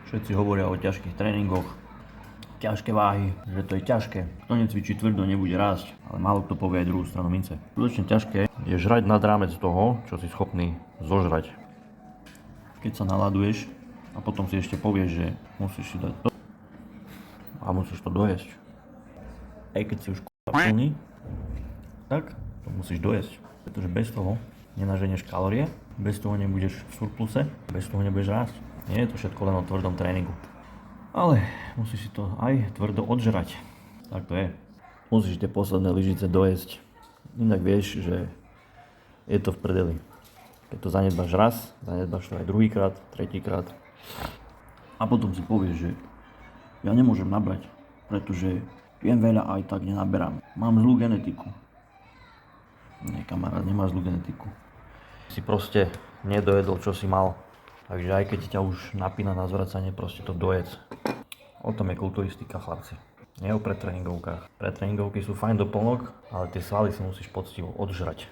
Všetci hovoria o ťažkých tréningoch, ťažké váhy, že to je ťažké. Kto necvičí tvrdo, nebude rásť, ale málo kto povie aj druhú stranu mince. Skutočne ťažké je žrať nad rámec toho, čo si schopný zožrať. Keď sa naladuješ a potom si ešte povieš, že musíš si dať to a musíš to dojesť. Aj keď si už plný, tak to musíš dojesť. Pretože bez toho nenaženieš kalórie, bez toho nebudeš v surpluse, bez toho nebudeš rásť. Nie je to všetko len o tvrdom tréningu. Ale musíš si to aj tvrdo odžrať. Tak to je. Musíš tie posledné lyžice dojesť. Inak vieš, že je to v prdeli. Keď to zanedbáš raz, zanedbáš to aj druhýkrát, tretíkrát. A potom si povieš, že ja nemôžem nabrať, pretože jem veľa a aj tak nenaberám. Mám zlú genetiku. Nie, kamarát, nemáš zlú genetiku. Si proste nedojedol, čo si mal. Takže aj keď ťa už napína na zvracanie, proste to dojedz. O tom je kulturistika, chlapci. Nie o pretréningovkách. Pretréningovky sú fajn doplnok, ale tie svaly si musíš poctivo odžrať.